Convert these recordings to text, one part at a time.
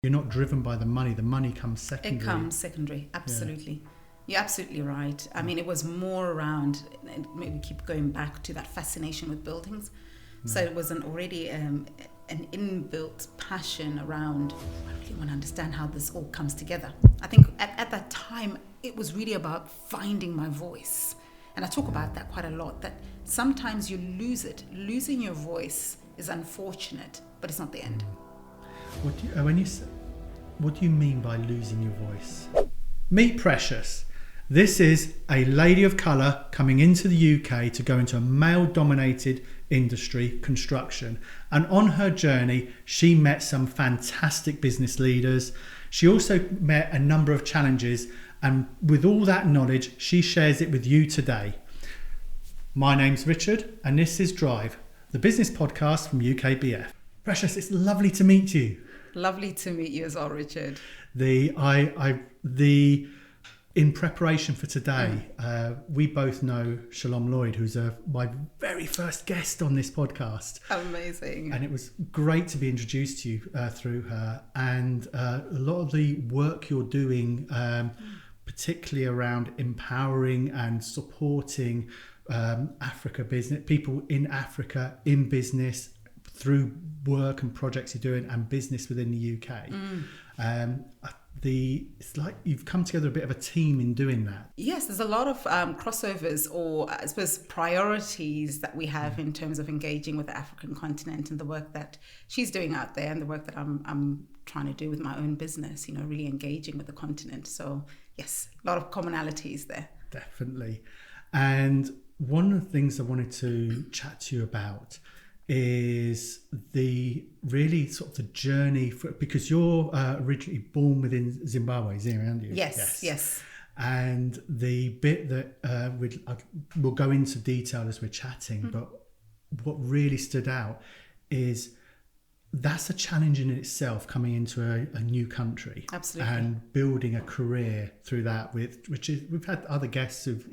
You're not driven by the money comes secondary. It comes secondary, absolutely. You're absolutely right. I mean, it was more around, maybe keep going back to that fascination with buildings. So it was already an inbuilt passion around, I really want to understand how this all comes together. I think at that time, it was really about finding my voice. And I talk about that quite a lot, that sometimes you lose it. Losing your voice is unfortunate, but it's not the end. What do you mean by losing your voice? Meet Precious. This is a lady of colour coming into the UK to go into a male-dominated industry, construction. And on her journey, she met some fantastic business leaders. She also met a number of challenges. And with all that knowledge, she shares it with you today. My name's Richard, and this is Drive, the business podcast from UKBF. Precious, it's lovely to meet you. Lovely to meet you as well, Richard. In preparation for today, we both know Shalom Lloyd, who's my very first guest on this podcast. Amazing. And it was great to be introduced to you through her. And a lot of the work you're doing, particularly around empowering and supporting Africa business, people in Africa in business through work and projects you're doing and business within the UK. It's like you've come together a bit of a team in doing that. Yes, there's a lot of crossovers, or I suppose priorities that we have in terms of engaging with the African continent and the work that she's doing out there and the work that I'm trying to do with my own business, really engaging with the continent. So yes, a lot of commonalities there. Definitely. And one of the things I wanted to chat to you about is the really sort of the journey because you're originally born within Zimbabwe, aren't you? Yes. And the bit that we'll go into detail as we're chatting, but what really stood out is that's a challenge in itself, coming into a new country. Absolutely. And building a career through that, we've had other guests who've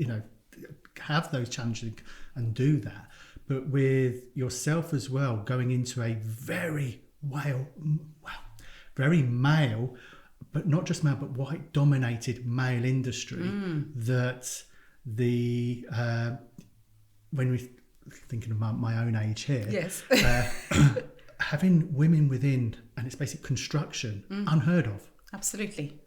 have those challenges and do that. But with yourself as well, going into a very male, but not just male, but white dominated male industry that when we're thinking about my own age here, yes, having women within, and it's basic construction, unheard of. Absolutely.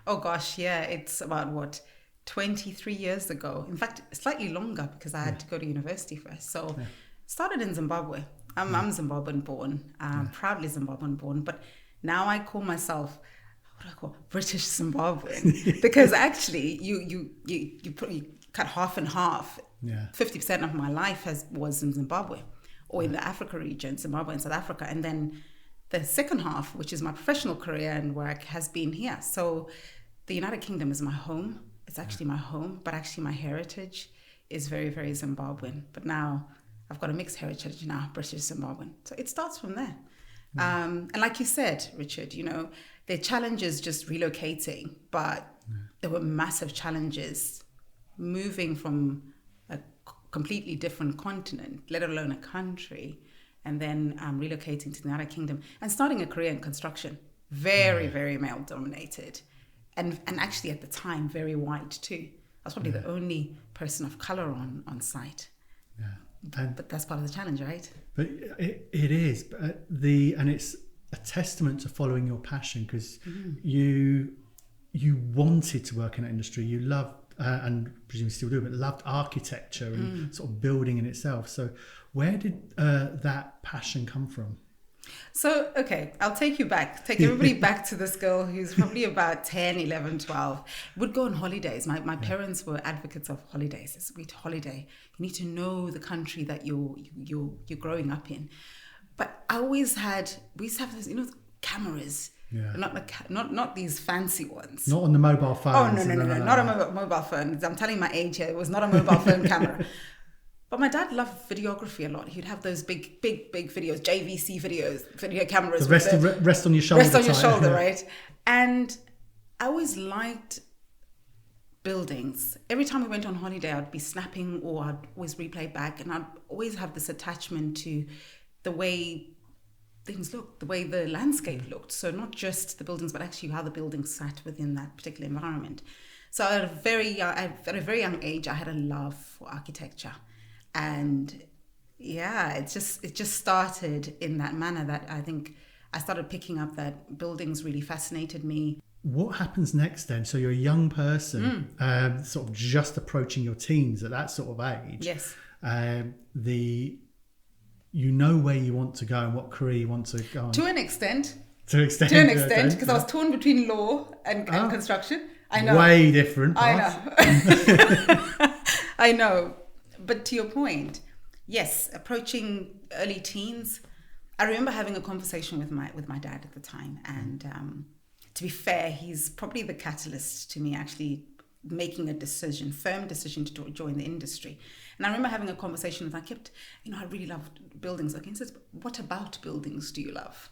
Oh gosh, yeah, it's about 23 years ago. In fact, slightly longer, because I had to go to university first. So started in Zimbabwe. I'm Zimbabwean born, proudly Zimbabwean born, but now I call myself, British Zimbabwean, because actually you cut half and half. 50% of my life was in Zimbabwe, or in the Africa region, Zimbabwe and South Africa. And then the second half, which is my professional career and work, has been here. So the United Kingdom is my home. It's actually my home, but actually my heritage is very, very Zimbabwean. But now I've got a mixed heritage now, British Zimbabwean. So it starts from there. And like you said, Richard, there are challenges just relocating, but there were massive challenges moving from a completely different continent, let alone a country, and then relocating to the United Kingdom and starting a career in construction. Very, very male dominated. And actually at the time, very white too. I was probably the only person of colour on site. But that's part of the challenge, right? But it is. But and it's a testament to following your passion, because you wanted to work in that industry. You loved, and presumably still do, but loved architecture and sort of building in itself. So where did that passion come from? So, okay, I'll take everybody back to this girl who's probably about 10, 11, 12, would go on holidays. My parents were advocates of holidays. It's a great holiday. You need to know the country that you're growing up in. But we used to have this, cameras. Yeah. Not these fancy ones. Not on the mobile phones. Oh, no, not a mobile phone. I'm telling my age here. It was not a mobile phone camera. But my dad loved videography a lot. He'd have those big videos, JVC videos, video cameras. The rest on your shoulder. Rest on your shoulder, right? And I always liked buildings. Every time we went on holiday, I'd be snapping, or I'd always replay back. And I'd always have this attachment to the way things looked, the way the landscape looked. So not just the buildings, but actually how the buildings sat within that particular environment. So at a very young age, I had a love for architecture, and it just started in that manner that I think I started picking up that buildings really fascinated me. What happens next then? So you're a young person, sort of just approaching your teens at that sort of age. Yes. You know where you want to go and what career you want to go on. To an extent, because I was torn between law and construction. I know. Way different paths. I know. I know. But to your point, yes, approaching early teens, I remember having a conversation with my dad at the time, and to be fair, he's probably the catalyst to me actually making a firm decision to join the industry. And I remember having a conversation with him. I really loved buildings. Okay, he says, what about buildings do you love?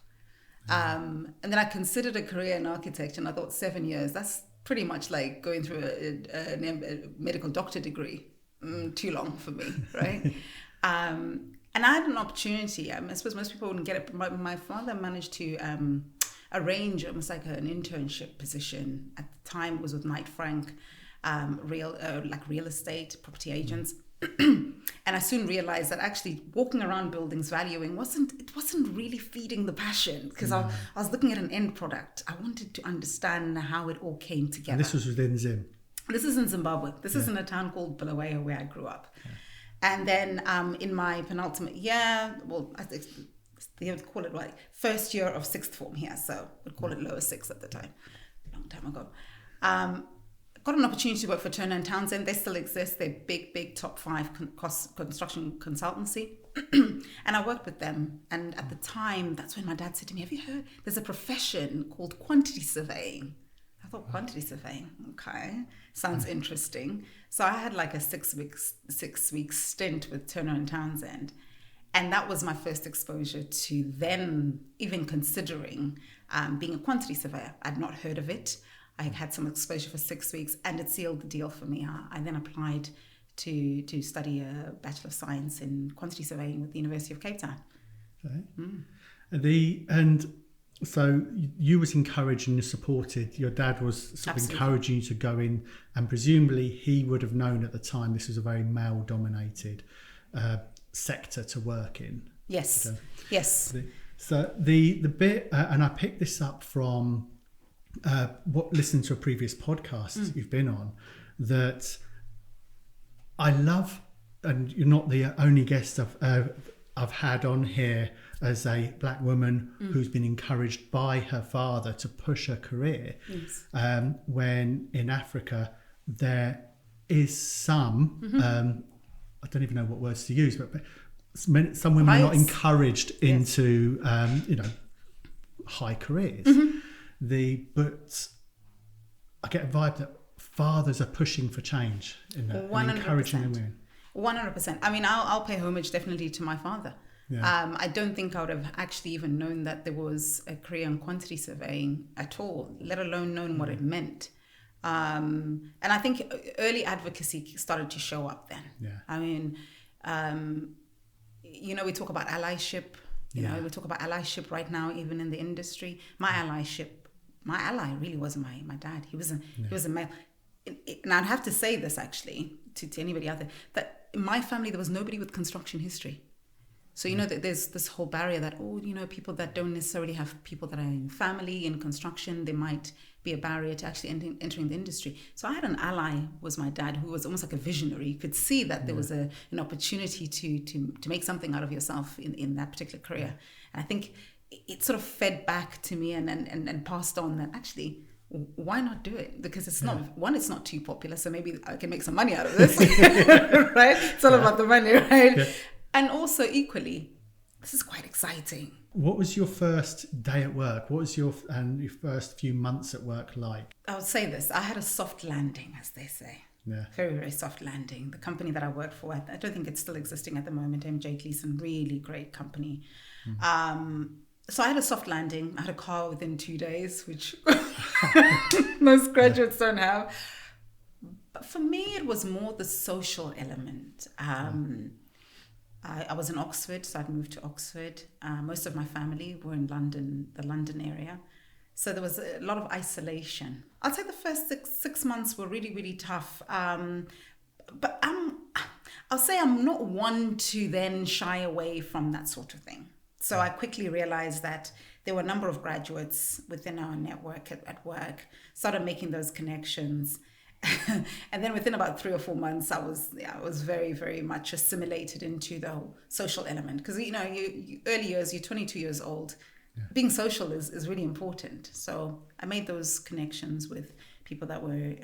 And then I considered a career in architecture, and I thought 7 years, that's pretty much like going through a medical doctor degree. Too long for me, right? And I had an opportunity. I suppose most people wouldn't get it, but my father managed to arrange almost like an internship position. At the time, it was with Knight Frank, real estate, property agents. And I soon realized that actually walking around buildings valuing wasn't really feeding the passion, because I was looking at an end product. I wanted to understand how it all came together. And this was within Zim? This is in Zimbabwe. This is in a town called Bulawayo, where I grew up. Yeah. And then in my penultimate year, I think they would call it like first year of sixth form here, so we'd call it lower six at the time, a long time ago. Got an opportunity to work for Turner & Townsend. They still exist. They're big top 5 construction consultancy. And I worked with them. And at the time, that's when my dad said to me, have you heard, there's a profession called quantity surveying. I thought, quantity surveying, okay, sounds interesting. So I had like a 6 week stint with Turner & Townsend. And that was my first exposure to them even considering being a quantity surveyor. I'd not heard of it. I had some exposure for 6 weeks, and it sealed the deal for me. I then applied to study a Bachelor of Science in Quantity Surveying with the University of Cape Town. Okay. And so you was encouraged and you supported. Your dad was sort of encouraging you to go in, and presumably he would have known at the time this was a very male-dominated sector to work in. Yes. Okay. Yes. So the bit, and I picked this up from listening to a previous podcast you've been on, that I love, and you're not the only guest I've had on here as a black woman who's been encouraged by her father to push her career. Yes. When in Africa there is some, I don't even know what words to use, but some women are not encouraged into high careers. But I get a vibe that fathers are pushing for change in that, and encouraging the women. 100%. I mean, I'll pay homage definitely to my father. Yeah. I don't think I would have actually even known that there was a career in quantity surveying at all, let alone known what it meant. And I think early advocacy started to show up then. Yeah. I mean, we talk about allyship. We talk about allyship right now, even in the industry. My ally really was my dad. He was a male. And I'd have to say this actually to anybody out there, that in my family there was nobody with construction history. So that there's this whole barrier that people that don't necessarily have people that are in family in construction, there might be a barrier to actually entering the industry. So I had an ally, was my dad, who was almost like a visionary. You could see that there was an opportunity to make something out of yourself in that particular career. And I think it sort of fed back to me and passed on that actually, why not do it? Because it's not, it's not too popular, so maybe I can make some money out of this, right? It's all about the money, right? Yeah. And also equally, this is quite exciting. What was your first day at work? What was your first few months at work like? I would say this, I had a soft landing, as they say. Yeah. Very, very soft landing. The company that I worked for, I don't think it's still existing at the moment, MJ Gleason, really great company. So I had a soft landing. I had a car within 2 days, which most graduates don't have. But for me, it was more the social element. I was in Oxford, so I'd moved to Oxford. Most of my family were in London, the London area. So there was a lot of isolation. I'd say the first six months were really, really tough. But I'll say I'm not one to then shy away from that sort of thing. So I quickly realized that there were a number of graduates within our network at work, started making those connections. And then within about 3 or 4 months, I was very, very much assimilated into the whole social element. Because, you early years, you're 22 years old. Yeah. Being social is really important. So I made those connections with people that were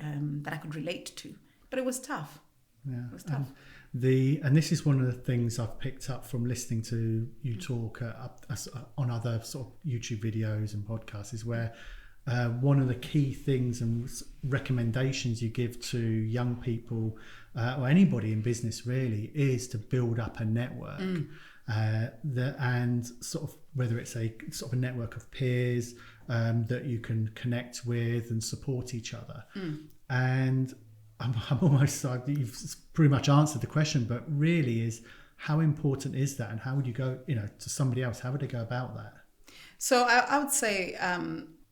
that I could relate to. But it was tough. Yeah. It was tough. And this is one of the things I've picked up from listening to you talk on other sort of YouTube videos and podcasts is where one of the key things and recommendations you give to young people or anybody in business really is to build up a network and sort of whether it's a sort of a network of peers that you can connect with and support each other. And I'm almost like you've pretty much answered the question, but really is how important is that, and how would you go, to somebody else? How would they go about that? So I would say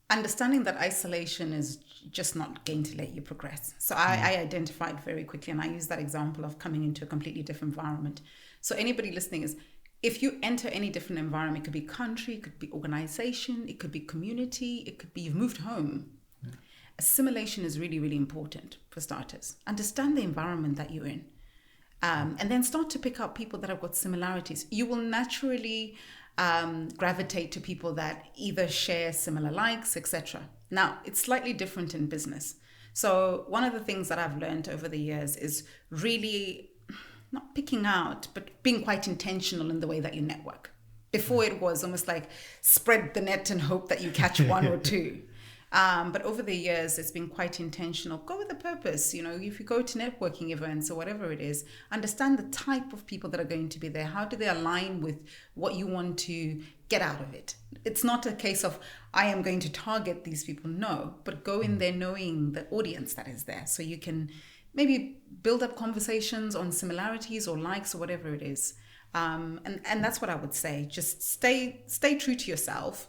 understanding that isolation is just not going to let you progress. So I identified very quickly, and I use that example of coming into a completely different environment. So anybody listening is, if you enter any different environment, it could be country, it could be organization, it could be community, it could be you've moved home. Yeah. Assimilation is really, really important for starters. Understand the environment that you're in. And then start to pick up people that have got similarities. You will naturally gravitate to people that either share similar likes, etc. Now, it's slightly different in business. So one of the things that I've learned over the years is really not picking out, but being quite intentional in the way that you network. Before it was almost like spread the net and hope that you catch one or two. But over the years, it's been quite intentional. Go with a purpose. If you go to networking events or whatever it is, understand the type of people that are going to be there. How do they align with what you want to get out of it? It's not a case of, I am going to target these people. No, but go in there knowing the audience that is there. So you can maybe build up conversations on similarities or likes or whatever it is. And that's what I would say. Just stay true to yourself,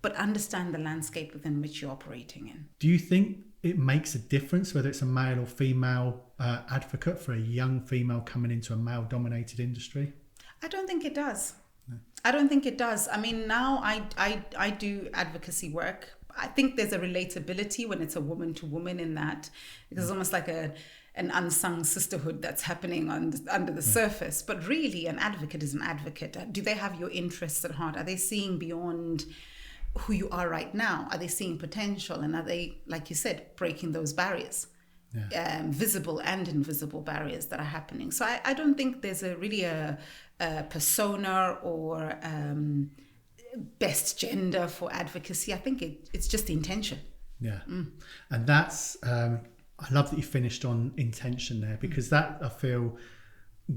but understand the landscape within which you're operating in. Do you think it makes a difference whether it's a male or female advocate for a young female coming into a male-dominated industry? I don't think it does. No. I don't think it does. I mean, now I do advocacy work. I think there's a relatability when it's a woman to woman in that, because it's almost like an unsung sisterhood that's happening under the surface. But really, an advocate is an advocate. Do they have your interests at heart? Are they seeing beyond who you are right now? Are they seeing potential? And are they, like you said, breaking those barriers, visible and invisible barriers that are happening? So I don't think there's really a persona or best gender for advocacy. I think it's just intention. Yeah. And that's, I love that you finished on intention there, because that I feel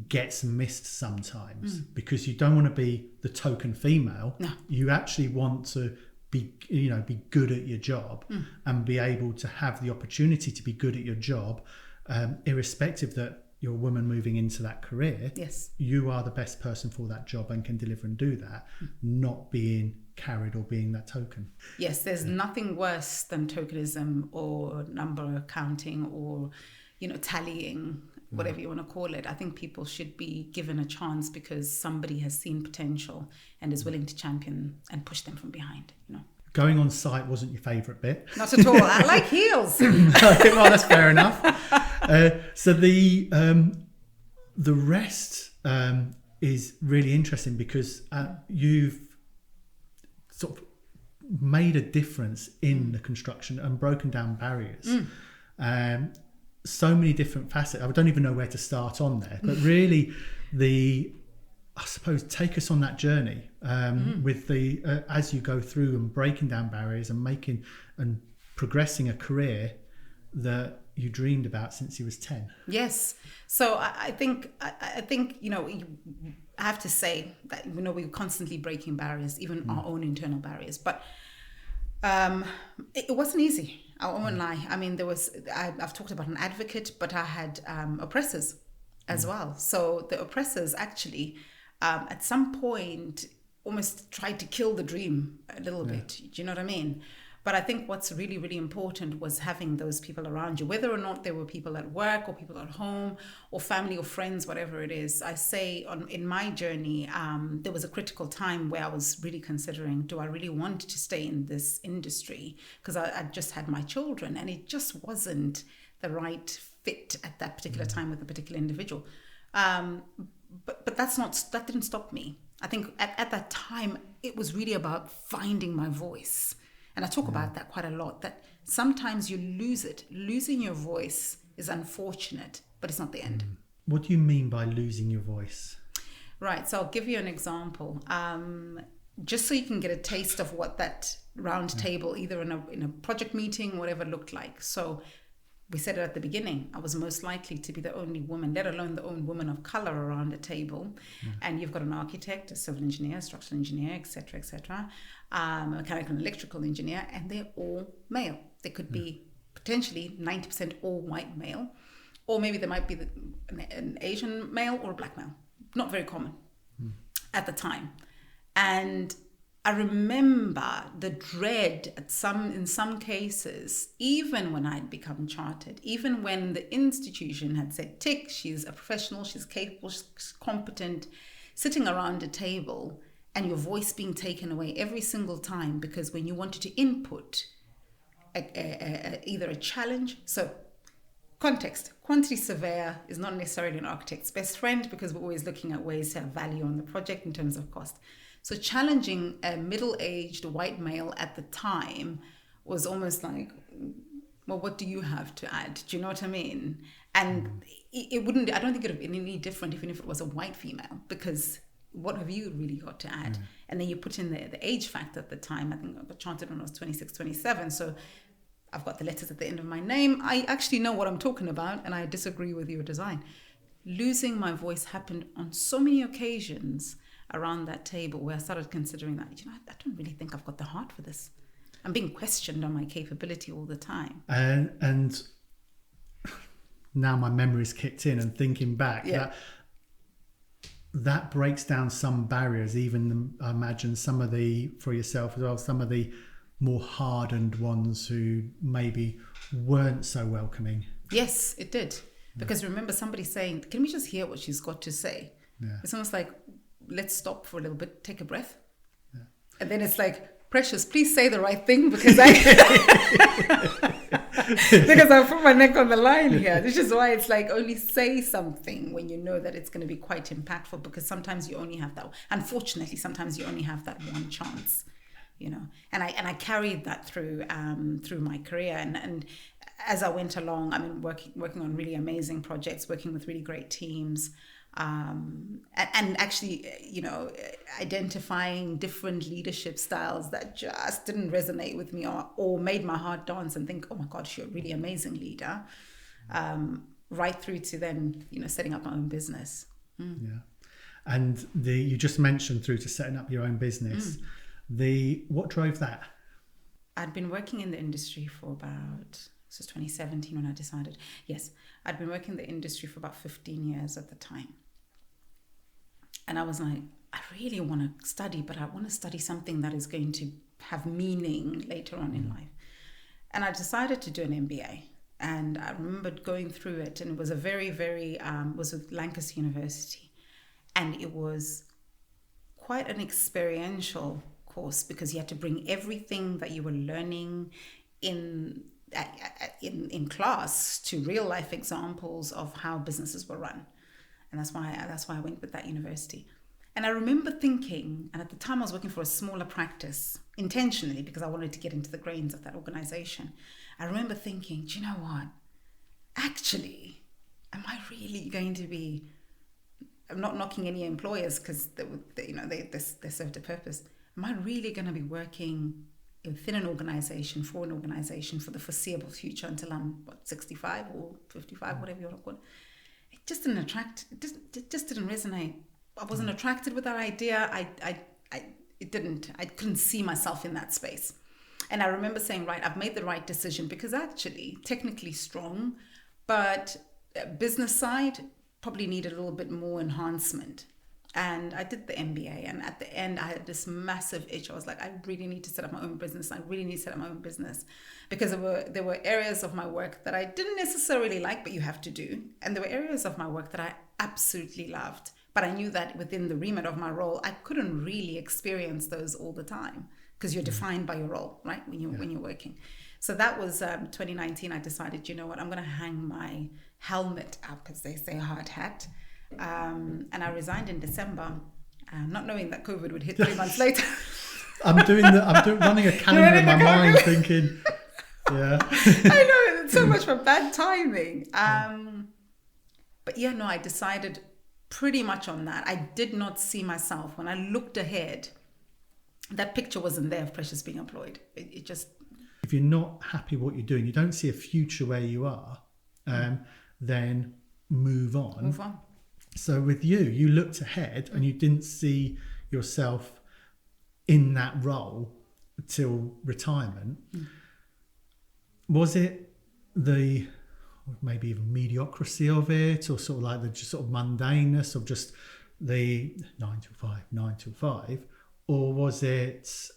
gets missed sometimes because you don't want to be the token female. No. You actually want to be good at your job and be able to have the opportunity to be good at your job, irrespective that you're a woman moving into that career. Yes. You are the best person for that job and can deliver and do that, not being carried or being that token. Yes, there's nothing worse than tokenism or number counting or, tallying, whatever you want to call it. I think people should be given a chance because somebody has seen potential and is willing to champion and push them from behind, Going on site wasn't your favourite bit. Not at all. I like heels. Well, that's fair enough. So the rest is really interesting because you've sort of made a difference in the construction and broken down barriers. So many different facets. I don't even know where to start on there, but really I suppose take us on that journey with the as you go through and breaking down barriers and making and progressing a career that you dreamed about since you was 10. Yes. So I think I have to say that we're constantly breaking barriers, even our own internal barriers, but it wasn't easy. I won't lie. I mean, I've talked about an advocate, but I had oppressors as well. So the oppressors actually at some point almost tried to kill the dream a little bit. Do you know what I mean? But I think what's really, really important was having those people around you, whether or not they were people at work or people at home or family or friends, whatever it is. I say in my journey, there was a critical time where I was really considering, do I really want to stay in this industry? Because I just had my children and it just wasn't the right fit at that particular time with a particular individual. But that didn't stop me. I think at that time, it was really about finding my voice. And I talk about that quite a lot, that sometimes you lose it. Losing your voice is unfortunate, but it's not the end. What do you mean by losing your voice? Right. So I'll give you an example. Just so you can get a taste of what that round table, either in a project meeting, whatever, looked like. So we said it at the beginning, I was most likely to be the only woman, let alone the only woman of color around a table. And you've got an architect, a civil engineer, a structural engineer, etc., a mechanical and electrical engineer, and they're all male. They could be potentially 90% all white male, or maybe there might be an Asian male or a black male. Not very common at the time. And I remember the dread in some cases, even when I'd become chartered, even when the institution had said, tick, she's a professional, she's capable, she's competent, sitting around a table and your voice being taken away every single time because when you wanted to input either a challenge, so context, quantity surveyor is not necessarily an architect's best friend because we're always looking at ways to have value on the project in terms of cost. So challenging a middle-aged white male at the time was almost like, well, what do you have to add? Do you know what I mean? And it wouldn't, I don't think it would have been any different even if it was a white female, because what have you really got to add? And then you put in the age factor at the time. I think I got chartered when I was 26, 27. So I've got the letters at the end of my name. I actually know what I'm talking about, and I disagree with your design. Losing my voice happened on so many occasions around that table where I started considering that, I don't really think I've got the heart for this. I'm being questioned on my capability all the time. And now my memory's kicked in, and thinking back, that breaks down some barriers, even I imagine for yourself as well, some of the more hardened ones who maybe weren't so welcoming. Yes, it did. Because remember somebody saying, can we just hear what she's got to say? It's almost like, let's stop for a little bit, take a breath. And then it's like, Precious, please say the right thing because because I put my neck on the line here. This is why it's like only say something when you know that it's going to be quite impactful, because sometimes you only have that. Unfortunately, sometimes you only have that one chance, And I carried that through my career. And as I went along, I mean, working on really amazing projects, working with really great teams. And actually, identifying different leadership styles that just didn't resonate with me or made my heart dance and think, oh my gosh, you're a really amazing leader, right through to then, setting up my own business. Yeah. And you just mentioned through to setting up your own business. What drove that? I'd been working in the industry for about, this was 2017 when I decided, yes, I'd been working in the industry for about 15 years at the time. And I was like, I really want to study, but I want to study something that is going to have meaning later on in life. And I decided to do an MBA. And I remembered going through it, and it was a very, very, was with Lancaster University. And it was quite an experiential course because you had to bring everything that you were learning in class to real life examples of how businesses were run. And that's why I went with that university. And I remember thinking, and at the time I was working for a smaller practice intentionally because I wanted to get into the grains of that organization. I remember thinking, do you know what? Actually, am I really going to be, I'm not knocking any employers because they served a purpose. Am I really going to be working within an organization, for an organization for the foreseeable future until I'm 65 or 55, whatever you want to call it? It just didn't it just didn't resonate. I wasn't attracted with that idea. I couldn't see myself in that space. And I remember saying, right, I've made the right decision because actually technically strong, but business side probably needed a little bit more enhancement. And I did the MBA, and at the end I had this massive itch. I was like, I really need to set up my own business. Because there were areas of my work that I didn't necessarily like, but you have to do. And there were areas of my work that I absolutely loved. But I knew that within the remit of my role, I couldn't really experience those all the time because you're defined by your role, right? When you're working. So that was 2019. I decided, you know what, I'm going to hang my helmet up, as they say, hard hat. And I resigned in December, not knowing that COVID would hit 3 months later. I'm running a calendar in my mind, thinking, yeah. I know, it's so much for bad timing. But yeah, no, I decided pretty much on that. I did not see myself when I looked ahead. That picture wasn't there of Precious being employed. It just. If you're not happy with what you're doing, you don't see a future where you are, then move on. Move on. So with you looked ahead and you didn't see yourself in that role till retirement. Was it the maybe even mediocrity of it, or sort of like the just sort of mundaneness of just the 9 to 5, or was it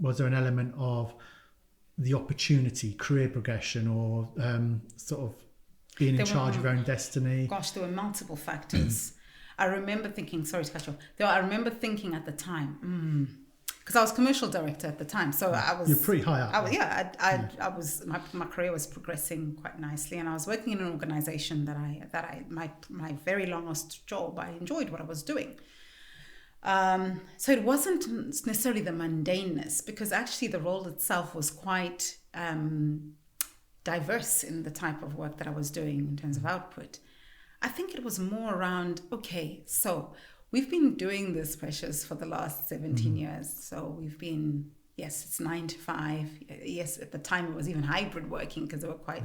was there an element of the opportunity, career progression, or sort of being in charge of your own destiny? Gosh, there were multiple factors. I remember thinking, sorry to cut you off. I remember thinking at the time, because I was commercial director at the time, so I was. You're pretty high up. I was. My career was progressing quite nicely, and I was working in an organisation that my very longest job. I enjoyed what I was doing. So it wasn't necessarily the mundaneness, because actually the role itself was quite diverse in the type of work that I was doing in terms of output. I think it was more around, okay, so we've been doing this, Precious, for the last 17 years. So we've been, yes, it's 9 to 5. Yes, at the time it was even hybrid working because they were quite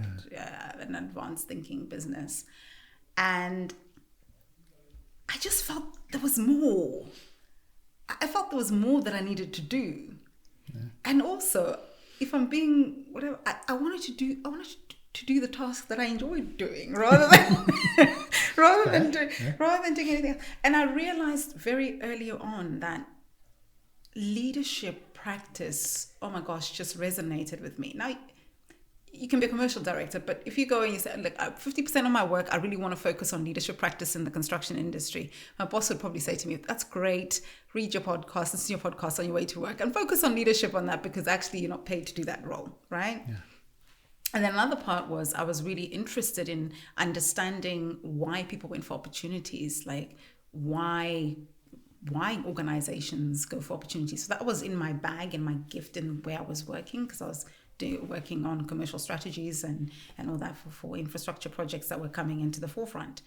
an advanced thinking business. And I just felt there was more. I felt there was more that I needed to do. Yeah. And also, if I'm being whatever, I wanted to do the task that I enjoyed doing rather than doing anything else. And I realized very early on that leadership practice, oh my gosh, just resonated with me. Now, you can be a commercial director, but if you go and you say, look, 50% of my work, I really want to focus on leadership practice in the construction industry. My boss would probably say to me, that's great. Read your podcast, listen to your podcast on your way to work and focus on leadership on that, because actually you're not paid to do that role, right? Yeah. And then another part was I was really interested in understanding why people went for opportunities, like why organizations go for opportunities. So that was in my bag, in my gift, in where I was working, because I was working on commercial strategies and all that for infrastructure projects that were coming into the forefront.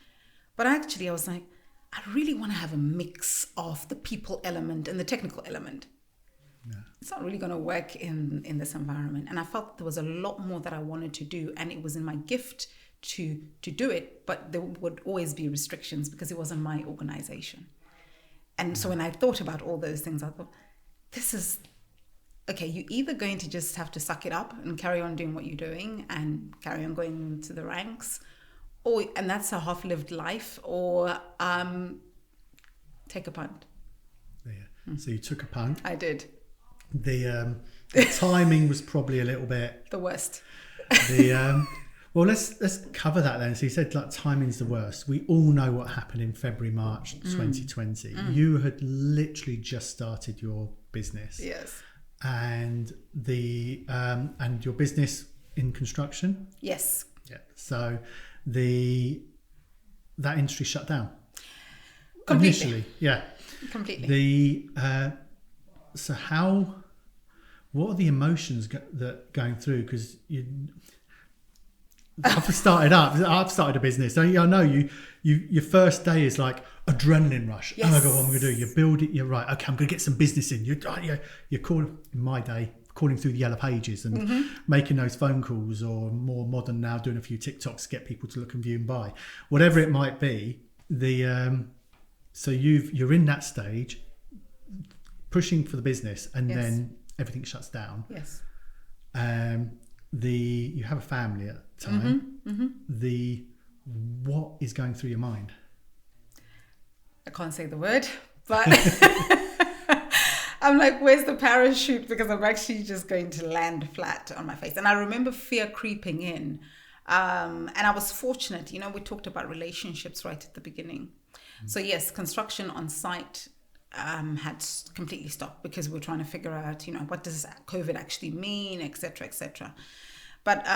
But actually I was like, I really want to have a mix of the people element and the technical element. Yeah. It's not really going to work in this environment. And I felt there was a lot more that I wanted to do, and it was in my gift to do it, but there would always be restrictions because it wasn't my organization. And so when I thought about all those things, I thought, this is, okay, you're either going to just have to suck it up and carry on doing what you're doing and carry on going to the ranks, and that's a half-lived life, or take a punt. Yeah. So you took a punt. I did. The timing was probably a little bit the worst. Well, let's cover that then. So you said like timing's the worst. We all know what happened in February, March 2020. You had literally just started your business. Yes. And and your business in construction. Yes. Yeah. So that industry shut down. Completely. Initially, yeah. Completely. So what are the emotions that going through? Because I've started a business. So I know you your first day is like adrenaline rush. Yes. Oh my God, what am I going to do? You build it. You're right. Okay, I'm going to get some business in. You're calling, in my day, calling through the yellow pages and making those phone calls, or more modern now, doing a few TikToks to get people to look and view and buy. Whatever it might be, so you're in that stage, pushing for the business, and then everything shuts down. Yes. You have a family at the time. What is going through your mind? I can't say the word, but I'm like, where's the parachute? Because I'm actually just going to land flat on my face. And I remember fear creeping in. And I was fortunate, we talked about relationships right at the beginning. So yes, construction on site had completely stopped because we're trying to figure out, what does COVID actually mean, et cetera. But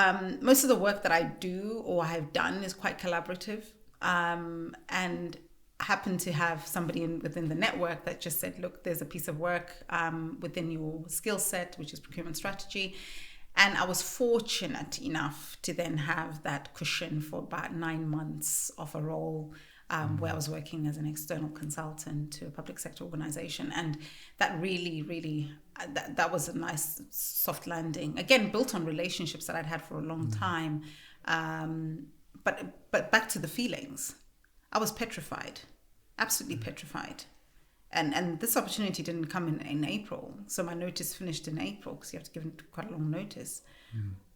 most of the work that I do or have done is quite collaborative. And I happened to have somebody within the network that just said, look, there's a piece of work within your skill set, which is procurement strategy. And I was fortunate enough to then have that cushion for about 9 months of a role where I was working as an external consultant to a public sector organization. And that really, that was a nice soft landing. Again, built on relationships that I'd had for a long time. But back to the feelings. I was petrified, absolutely petrified. And this opportunity didn't come in April. So my notice finished in April because you have to give quite a long notice.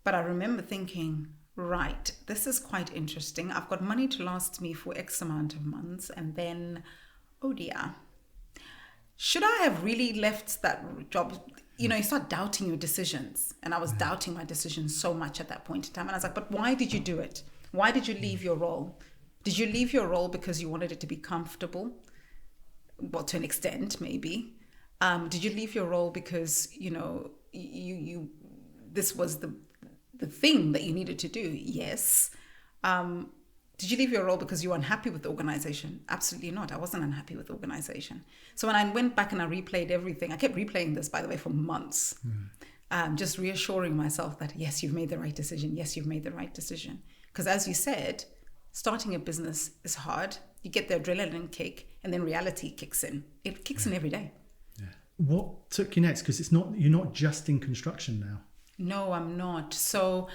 But I remember thinking, right, this is quite interesting. I've got money to last me for X amount of months. And then, oh dear, should I have really left that job? You start doubting your decisions. And I was doubting my decisions so much at that point in time. And I was like, but why did you do it? Why did you leave your role? Did you leave your role because you wanted it to be comfortable? Well, to an extent, maybe. Did you leave your role because, you this was the thing that you needed to do? Yes. Did you leave your role because you were unhappy with the organization? Absolutely not. I wasn't unhappy with the organization. So when I went back and I replayed everything, I kept replaying this, by the way, for months, just reassuring myself that, yes, you've made the right decision. Yes, you've made the right decision. Because as you said, starting a business is hard. You get the adrenaline kick and then reality kicks in. It kicks in every day. Yeah. What took you next? Because you're not just in construction now. No, I'm not. So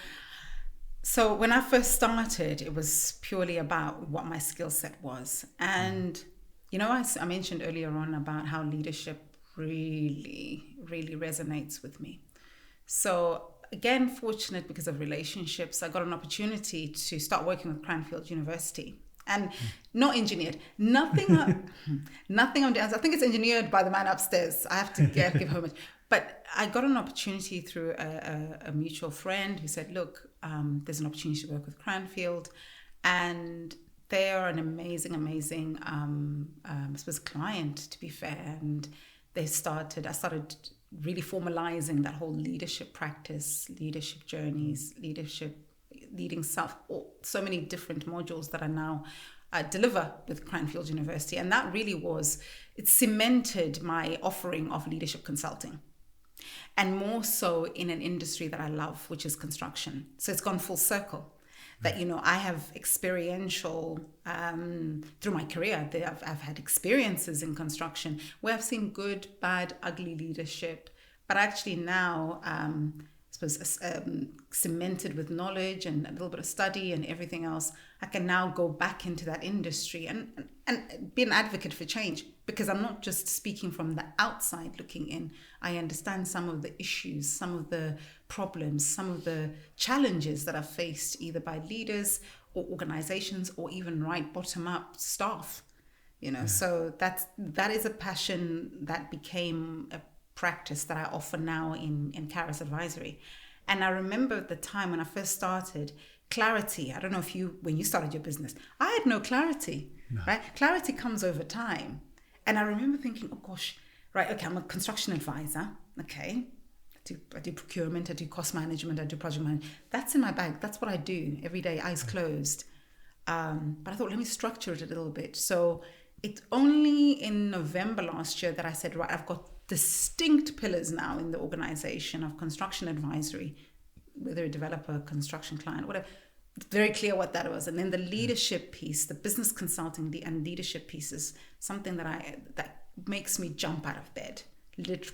when I first started, it was purely about what my skill set was. And, I mentioned earlier on about how leadership really, really resonates with me. So again, fortunate because of relationships, I got an opportunity to start working with Cranfield University. And not engineered. Nothing I'm doing. I think it's engineered by the man upstairs. I have to give her much. But I got an opportunity through a mutual friend who said, look, there's an opportunity to work with Cranfield. And they are an amazing, I suppose, client, to be fair. And I started really formalizing that whole leadership practice, leadership journeys, leading self, so many different modules that I now deliver with Cranfield University. And that really it cemented my offering of leadership consulting. And more so in an industry that I love, which is construction. So it's gone full circle. That, I have experiential, through my career, I've had experiences in construction where I've seen good, bad, ugly leadership. But actually now, cemented with knowledge and a little bit of study and everything else, I can now go back into that industry and be an advocate for change, because I'm not just speaking from the outside looking in. I understand some of the issues, some of the problems, some of the challenges that are faced either by leaders or organizations or even right bottom up staff. So that is a passion that became a practice that I offer now in Caris Advisory. And I remember at the time when I first started, clarity. I don't know when you started your business, I had no clarity, right? Clarity comes over time. And I remember thinking, oh gosh, right, okay, I'm a construction advisor. Okay. I do procurement, I do cost management, I do project management. That's in my bag. That's what I do every day, eyes closed. But I thought, let me structure it a little bit. So it's only in November last year that I said, right, I've got distinct pillars now in the organization of construction advisory, whether a developer, construction client, whatever. It's very clear what that was. And then the leadership piece, the business consulting and leadership piece is something that makes me jump out of bed,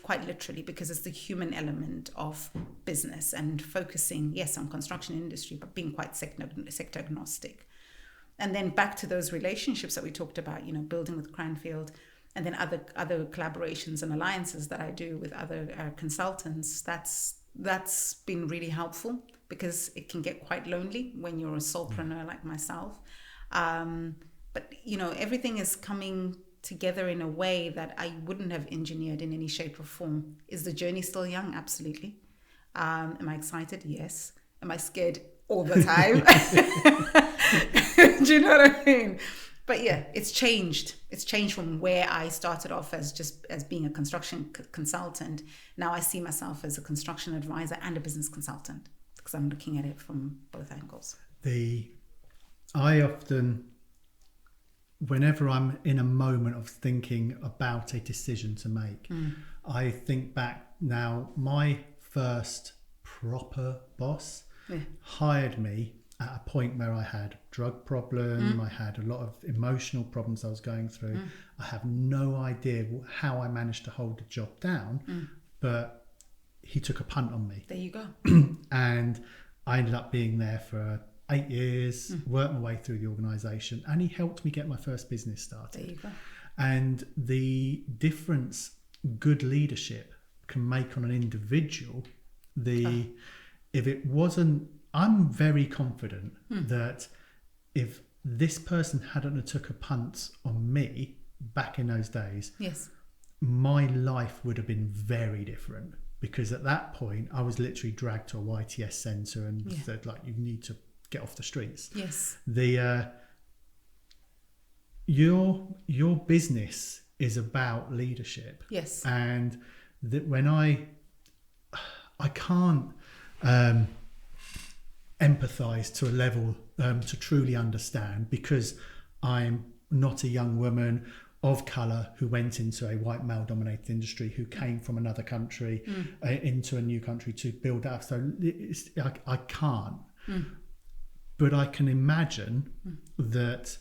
quite literally, because it's the human element of business and focusing, yes, on construction industry, but being quite sector agnostic. And then back to those relationships that we talked about, building with Cranfield, and then other collaborations and alliances that I do with other consultants. That's been really helpful, because it can get quite lonely when you're a solopreneur like myself. But everything is coming together in a way that I wouldn't have engineered in any shape or form. Is the journey still young? Absolutely. Am I excited? Yes. Am I scared all the time? Do you know what I mean? But yeah, it's changed. It's changed from where I started off as being a construction consultant. Now I see myself as a construction advisor and a business consultant because I'm looking at it from both angles. I often, whenever I'm in a moment of thinking about a decision to make, I think back now, my first proper boss hired me at a point where I had drug problem, I had a lot of emotional problems I was going through. I have no idea how I managed to hold the job down, but he took a punt on me. There you go. And I ended up being there for 8 years, worked my way through the organisation, and he helped me get my first business started. There you go. And the difference good leadership can make on an individual, if it wasn't, I'm very confident that if this person hadn't have took a punt on me back in those days, yes, my life would have been very different, because at that point I was literally dragged to a YTS centre and said, like, you need to get off the streets. Yes. Your business is about leadership. Yes. And that when I can't empathize to a level to truly understand, because I'm not a young woman of colour who went into a white male dominated industry, who came from another country into a new country to build up. So I can't. But I can imagine that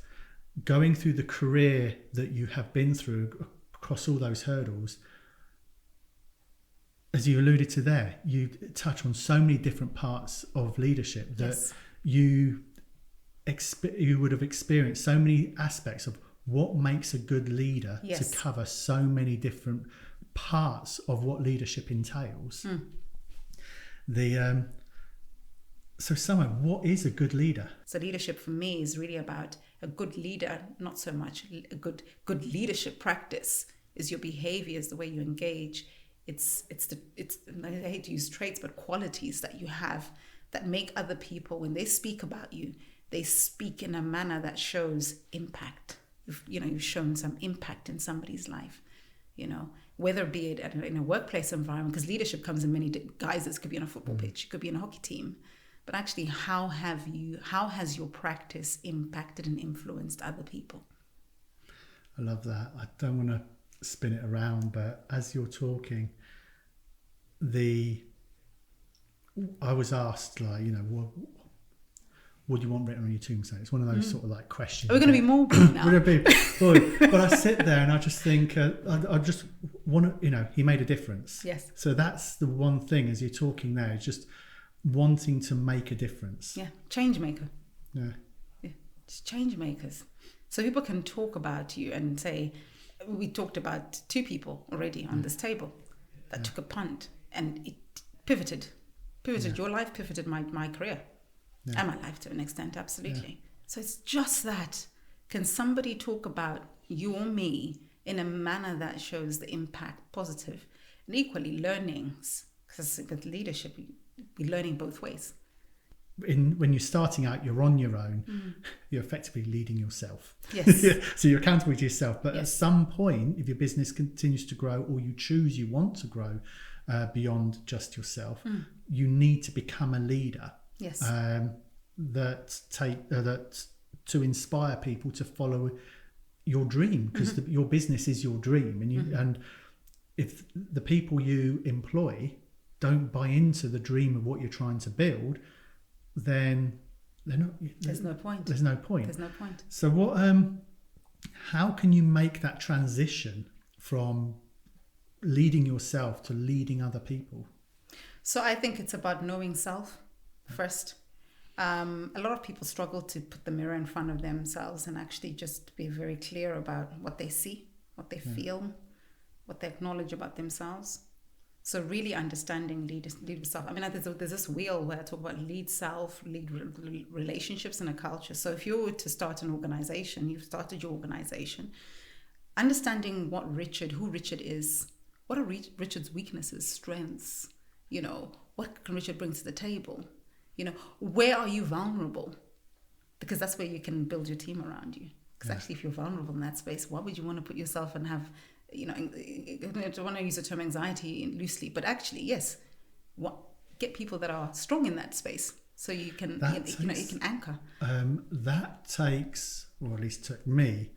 going through the career that you have been through across all those hurdles, as you alluded to there, you touch on so many different parts of leadership that you would have experienced so many aspects of what makes a good leader to cover so many different parts of what leadership entails. So Summer, what is a good leader? So leadership for me is really about a good leader, not so much a good leadership practice is your behaviors, the way you engage. It's I hate to use traits, but qualities that you have that make other people, when they speak about you, they speak in a manner that shows impact. You've shown some impact in somebody's life, whether be it in a workplace environment, because leadership comes in many guises. It could be on a football pitch, it could be in a hockey team. But actually, how has your practice impacted and influenced other people? I love that. I don't want to spin it around, but as you're talking, I was asked, like, what do you want written on your tombstone? It's one of those sort of like questions. Are we going to be morbid now? We're going to be, but I sit there and I just think, I just want to, he made a difference. Yes. So that's the one thing as you're talking there, is just wanting to make a difference. Yeah, change maker. Yeah, just change makers. So people can talk about you and say, we talked about 2 people already on this table that took a punt, and it pivoted. Your life pivoted my career and my life to an extent, absolutely. So it's just that. Can somebody talk about you or me in a manner that shows the impact positive, and equally learnings, because with leadership, we're learning both ways. When you're starting out, you're on your own. You're effectively leading yourself. Yes. So you're accountable to yourself. But at some point, if your business continues to grow, or you want to grow beyond just yourself, you need to become a leader. Yes. That to inspire people to follow your dream, because your business is your dream, and if the people you employ don't buy into the dream of what you're trying to build, then there's no point. There's no point. So how can you make that transition from leading yourself to leading other people? So I think it's about knowing self first. A lot of people struggle to put the mirror in front of themselves and actually just be very clear about what they see, what they feel, what they acknowledge about themselves. So really understanding lead self. I mean, there's this wheel where I talk about lead self, lead relationships, and a culture. So if you were to start an organization, you've started your organization, understanding who Richard is, what are Richard's weaknesses, strengths, what can Richard bring to the table? Where are you vulnerable? Because that's where you can build your team around you. Because actually, if you're vulnerable in that space, why would you want to put yourself and have, I don't want to use the term anxiety loosely, but actually, yes, get people that are strong in that space so you can, you can anchor. That takes, or at least took me,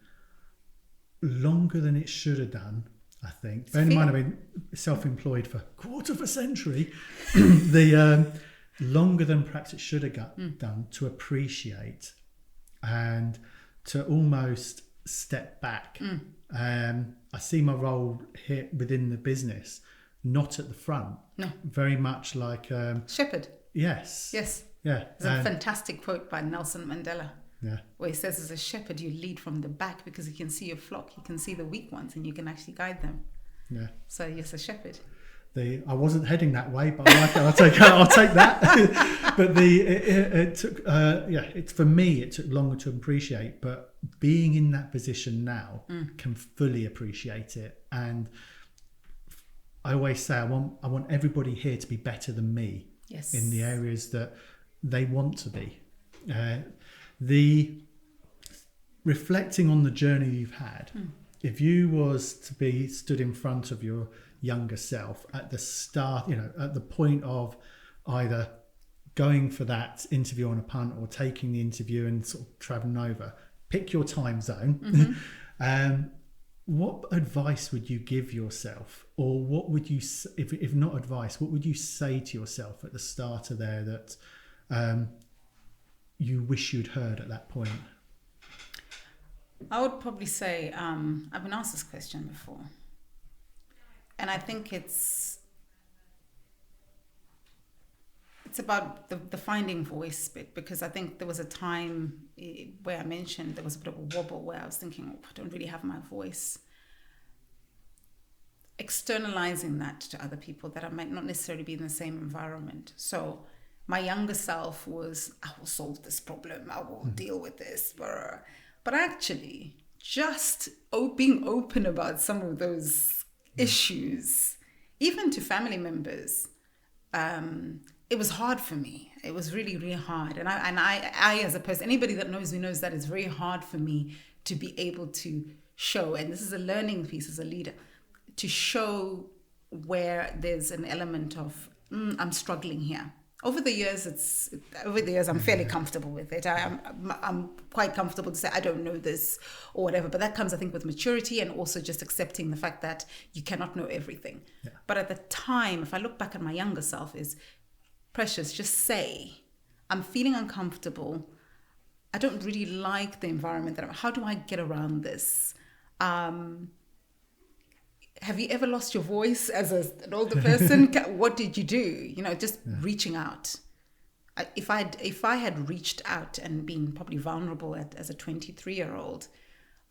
longer than it should have done, I think. Bear in mind, I've been self-employed for a quarter of a century. Longer than perhaps it should have done to appreciate and to almost step back. I see my role here within the business, not at the front. No. Very much like... shepherd. Yes. Yes. Yeah. There's a fantastic quote by Nelson Mandela. Yeah. Where he says, as a shepherd, you lead from the back because you can see your flock, you can see the weak ones, and you can actually guide them. Yeah. So yes, a shepherd. I wasn't heading that way, but I like it. I'll take that. But it took, for me, it took longer to appreciate. But being in that position now, can fully appreciate it. And I always say, I want everybody here to be better than me. Yes. In the areas that they want to be. The reflecting on the journey you've had. If you was to be stood in front of your younger self at the start, at the point of either going for that interview on a punt or taking the interview and sort of traveling over, pick your time zone. What advice would you give yourself, or what would you, if not advice, what would you say to yourself at the start of there that you wish you'd heard at that point? I would probably say, I've been asked this question before. And I think it's about the finding voice bit, because I think there was a time where I mentioned there was a bit of a wobble where I was thinking, I don't really have my voice. Externalizing that to other people that I might not necessarily be in the same environment. So my younger self was, I will solve this problem, I will deal with this. But actually, just being open about some of those issues, even to family members, it was hard for me. It was really, really hard. And I as a person, anybody that knows me knows that it's very hard for me to be able to show, and this is a learning piece as a leader, to show where there's an element of, I'm struggling here. Over the years, I'm fairly comfortable with it. I'm quite comfortable to say, I don't know this or whatever. But that comes, I think, with maturity and also just accepting the fact that you cannot know everything. Yeah. But at the time, if I look back at my younger self, is Precious, just say, I'm feeling uncomfortable. I don't really like the environment that how do I get around this? Have you ever lost your voice as an older person? What did you do? Reaching out. If I had reached out and been probably vulnerable as a 23-year-old,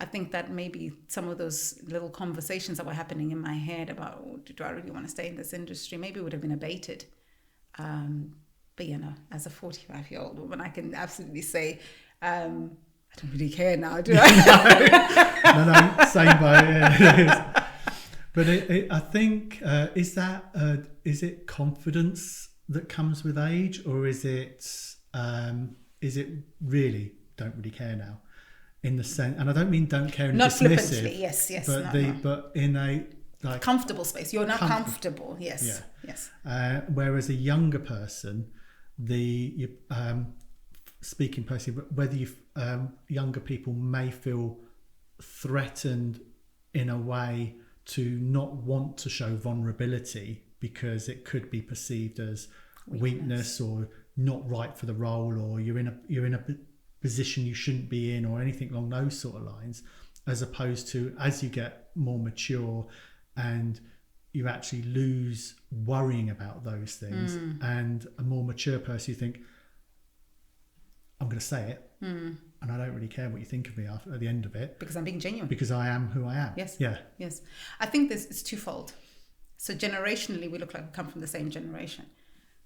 I think that maybe some of those little conversations that were happening in my head about, do I really want to stay in this industry, maybe would have been abated. But as a 45-year-old woman, I can absolutely say, I don't really care now, do I? no, same by. But I think, is it confidence that comes with age, or is it really don't really care now, in the sense, and I don't mean don't care in not dismissive, flippantly, yes, but in a like comfortable space. You're not comfortable, yes, yeah. Yes. Whereas a younger person, speaking personally, whether younger people may feel threatened in a way to not want to show vulnerability because it could be perceived as weakness or not right for the role, or you're in a position you shouldn't be in, or anything along those sort of lines, as opposed to as you get more mature and you actually lose worrying about those things, and a more mature person, you think, I'm going to say it, and I don't really care what you think of me at the end of it, because I'm being genuine, because I am who I am. Yes. Yeah. Yes. I think it's twofold. So generationally, we look like we come from the same generation.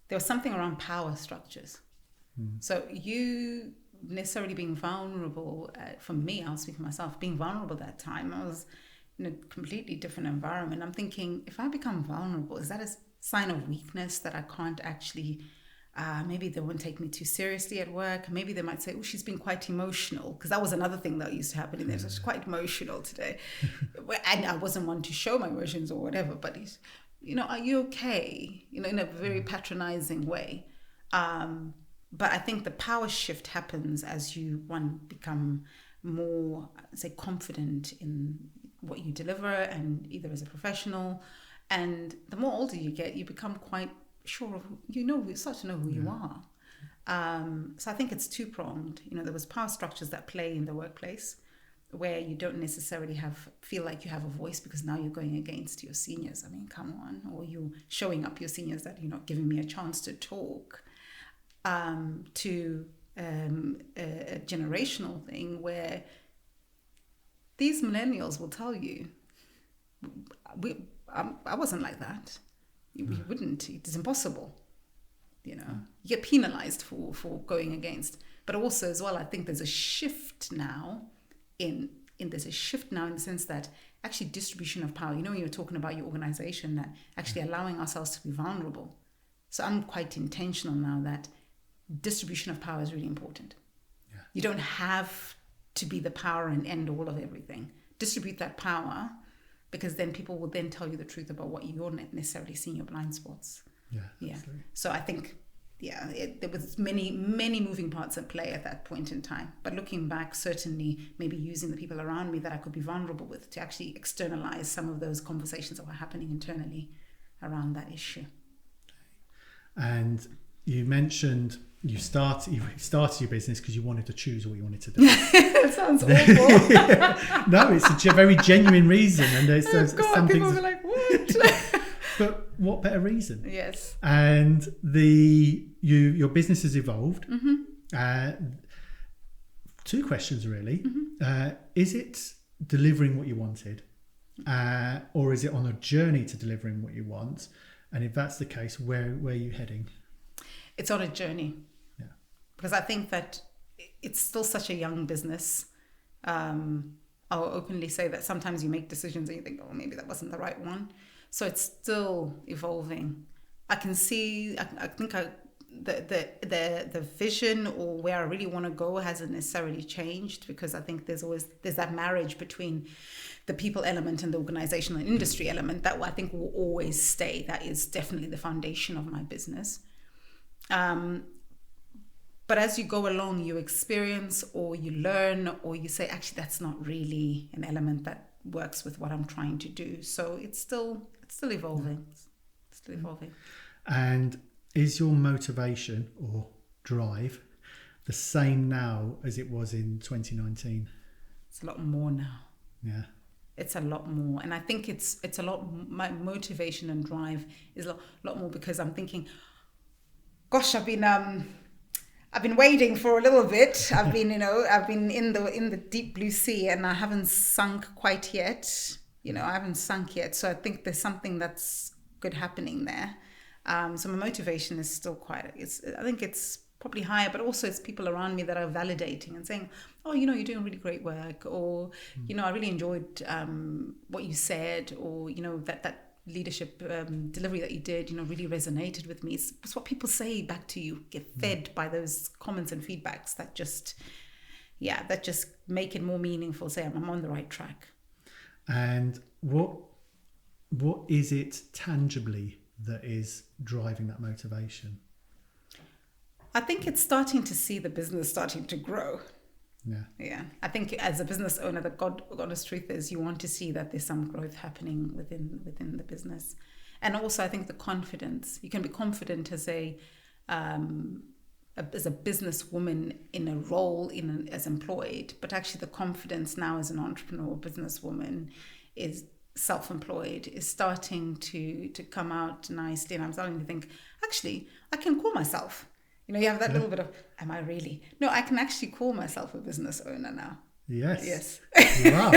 There was something around power structures. So you necessarily being vulnerable, for me, I'll speak for myself, being vulnerable at that time, in a completely different environment, I'm thinking, if I become vulnerable, is that a sign of weakness that I can't actually, maybe they won't take me too seriously at work. Maybe they might say, oh, she's been quite emotional. Because that was another thing that used to happen in there. So she's quite emotional today. And I wasn't one to show my emotions or whatever, but he's, are you okay? In a very patronizing way. But I think the power shift happens as you, become more, say, confident in what you deliver, and either as a professional. And the more older you get, you become quite sure of you start to know who you are. So I think it's two-pronged. There was power structures that play in the workplace where you don't necessarily feel like you have a voice, because now you're going against your seniors. I mean, come on. Or you're showing up your seniors that you're not giving me a chance to talk. To a generational thing where these millennials will tell you, I wasn't like that. You wouldn't. It's impossible. You get penalized for going against. But also as well, I think there's a shift now in the sense that actually distribution of power. When you're talking about your organization, that actually allowing ourselves to be vulnerable. So I'm quite intentional now that distribution of power is really important. Yeah. You don't have to be the power and end all of everything. Distribute that power, because then people will then tell you the truth about what you're not necessarily seeing, your blind spots. Yeah. So I think, there was many, many moving parts at play at that point in time. But looking back, certainly maybe using the people around me that I could be vulnerable with to actually externalize some of those conversations that were happening internally around that issue. And you mentioned you started your business because you wanted to choose what you wanted to do. That sounds awful. No, it's a very genuine reason, and there's some people things. Were like, what? But what better reason? Yes. And your business has evolved. Mm-hmm. Two questions really. Mm-hmm. Is it delivering what you wanted, or is it on a journey to delivering what you want? And if that's the case, where are you heading? It's on a journey. Yeah. Because I think that it's still such a young business. I'll openly say that sometimes you make decisions and you think, oh, maybe that wasn't the right one. So it's still evolving. I can see, I think the vision or where I really want to go hasn't necessarily changed, because I think there's that marriage between the people element and the organizational and industry element that I think will always stay. That is definitely the foundation of my business. But as you go along, you experience or you learn or you say, actually, that's not really an element that works with what I'm trying to do. So it's still evolving. It's still evolving. And is your motivation or drive the same now as it was in 2019? It's a lot more now. Yeah. It's a lot more. And I think it's a lot, my motivation and drive is a lot more because I'm thinking, gosh, I've been waiting for a little bit. I've been in the deep blue sea and I haven't sunk quite yet. I haven't sunk yet. So I think there's something that's good happening there. So my motivation is still I think it's probably higher, but also it's people around me that are validating and saying, oh, you're doing really great work, or, I really enjoyed what you said, or, that leadership delivery that you did, really resonated with me. It's what people say back to you, get fed by those comments and feedbacks that just make it more meaningful, say I'm on the right track. And what is it tangibly that is driving that motivation? I think it's starting to see the business starting to grow. Yeah. I think as a business owner, the honest truth is you want to see that there's some growth happening within the business. And also I think the confidence, you can be confident as a businesswoman in a role as employed, but actually the confidence now as an entrepreneur businesswoman is self-employed is starting to come out nicely. And I'm starting to think, actually, I can call myself. You have that little bit of, am I really? No, I can actually call myself a business owner now. Yes. Wow.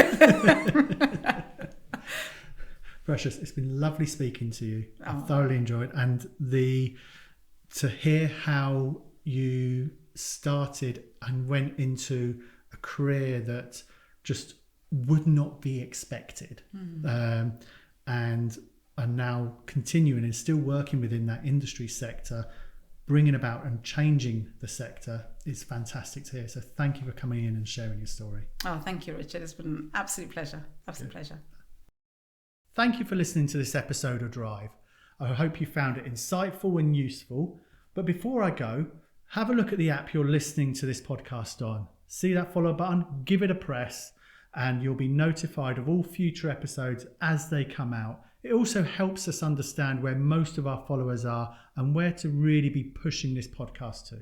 Precious, it's been lovely speaking to you. I thoroughly enjoyed, and to hear how you started and went into a career that just would not be expected, and are now continuing and still working within that industry sector, bringing about and changing the sector is fantastic to hear. So thank you for coming in and sharing your story. Oh, thank you, Richard. It's been an absolute pleasure. Absolute pleasure. Thank you for listening to this episode of Drive. I hope you found it insightful and useful. But before I go, have a look at the app you're listening to this podcast on. See that follow button, give it a press, and you'll be notified of all future episodes as they come out. It also helps us understand where most of our followers are and where to really be pushing this podcast to.